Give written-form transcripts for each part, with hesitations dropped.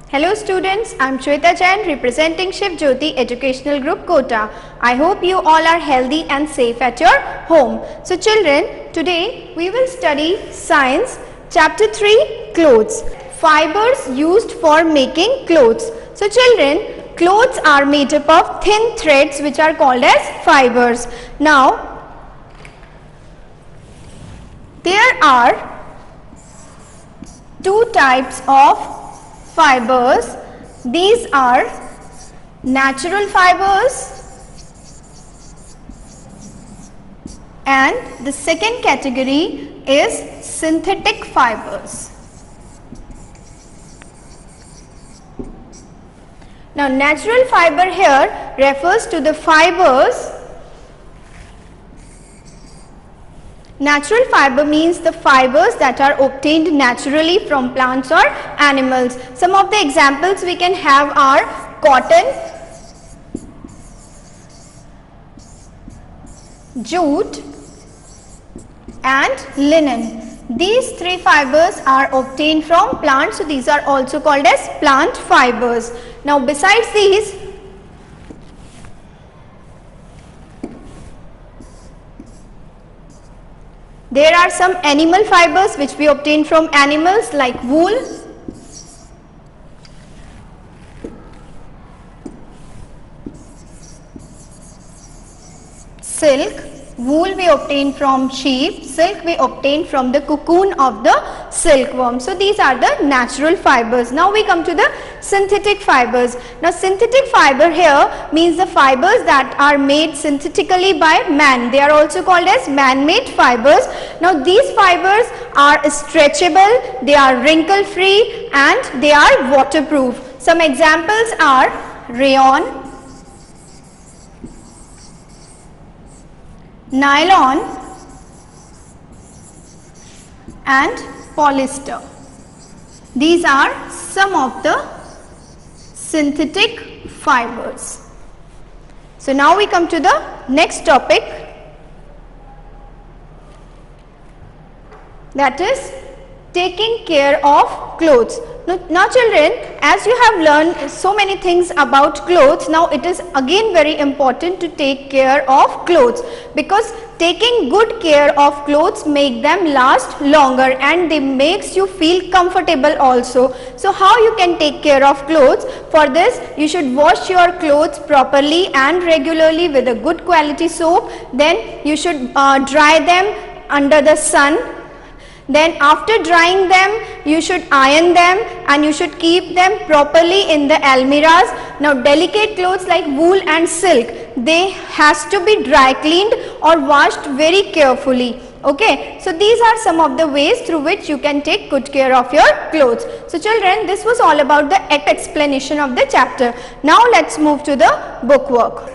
Hello students, I am Shweta Jain representing Shiv Jyoti Educational Group Kota. I hope you all are healthy and safe at your home. So children, today we will study Science Chapter 3 Clothes. Fibers used for making clothes. So children, clothes are made up of thin threads which are called as fibers. Now, there are two types of fibers. These are natural fibers and the second category is synthetic fibers. Now natural fiber here refers to the fibers. Natural fiber means the fibers that are obtained naturally from plants or animals. Some of the examples we can have are cotton, jute and linen. These three fibers are obtained from plants, so these are also called as plant fibers. Now besides these, there are some animal fibers which we obtain from animals like wool, silk. Wool we obtain from sheep, silk we obtain from the cocoon of the silkworm. So these are the natural fibers. Now we come to the synthetic fibers. Now synthetic fiber here means the fibers that are made synthetically by man. They are also called as man-made fibers. Now these fibers are stretchable, they are wrinkle free and they are waterproof. Some examples are rayon, nylon and polyester. These are some of the synthetic fibers. So now we come to the next topic, that is taking care of clothes. Now children, as you have learned so many things about clothes, now it is again very important to take care of clothes, because taking good care of clothes make them last longer and they makes you feel comfortable also. So how you can take care of clothes? For this you should wash your clothes properly and regularly with a good quality soap. Then you should dry them under the sun. Then after drying them, you should iron them and you should keep them properly in the almirahs. Now delicate clothes like wool and silk, they has to be dry cleaned or washed very carefully. Okay, so these are some of the ways through which you can take good care of your clothes. So children, this was all about the explanation of the chapter. Now let's move to the bookwork.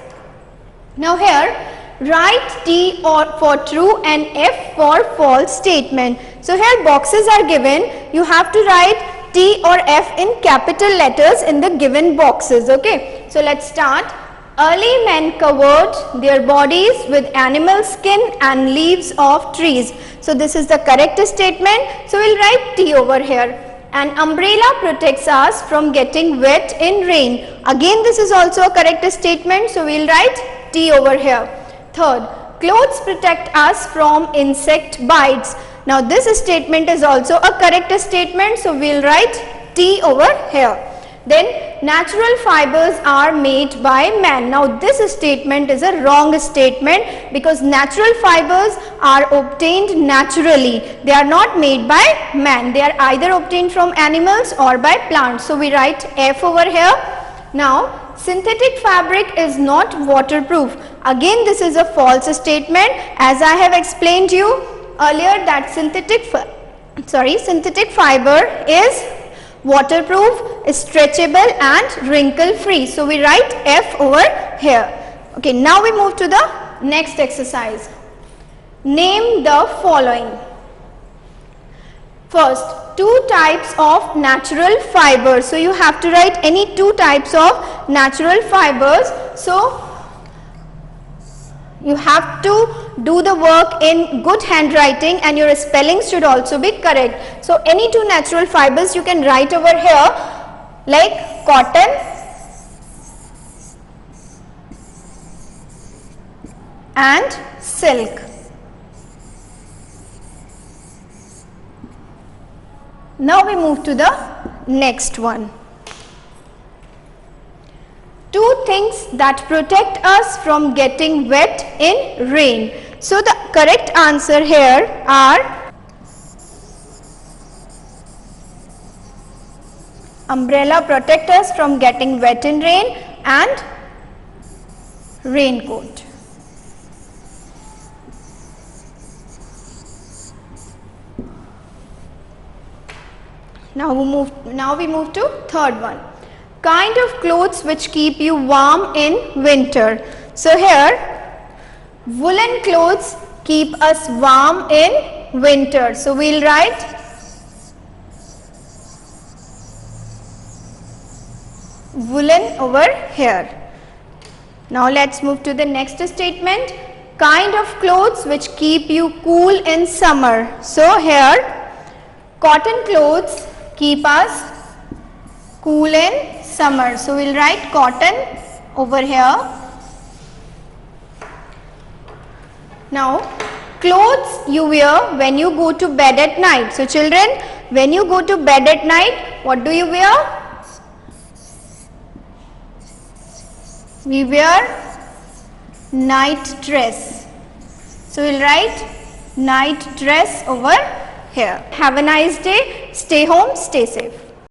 Now here, write T for true and F for false statement. So here boxes are given, you have to write T or F in capital letters in the given boxes. Okay, so let's start. Early men covered their bodies with animal skin and leaves of trees. So this is the correct statement, so we'll write T over here. An umbrella protects us from getting wet in rain. Again this is also a correct statement, so we'll write T over here. Third, clothes protect us from insect bites. Now this statement is also a correct statement, so we'll write T over here. Then natural fibers are made by man. Now this statement is a wrong statement, because natural fibers are obtained naturally. They are not made by man. They are either obtained from animals or by plants. So we write F over here. Now synthetic fabric is not waterproof. Again this is a false statement, as I have explained you earlier that synthetic fiber is waterproof, stretchable and wrinkle free. So we write F over here. Okay, now we move to the next exercise. Name the following. First, two types of natural fibers. So you have to write any two types of natural fibers. So you have to do the work in good handwriting and your spellings should also be correct. So any two natural fibers you can write over here. like cotton and silk. Now we move to the next one. Two things that protect us from getting wet in rain. So the correct answer here are umbrella protect us from getting wet in rain and raincoat. Now we move to third one. Kind of clothes which keep you warm in winter. So here, woolen clothes keep us warm in winter. So we'll write woolen over here. Now let's move to the next statement. Kind of clothes which keep you cool in summer. So here, cotton clothes keep us cool in summer. So we'll write cotton over here. Now, clothes you wear when you go to bed at night. So children, when you go to bed at night, what do you wear? We wear night dress. So we'll write night dress over here. Have a nice day. Stay home, stay safe.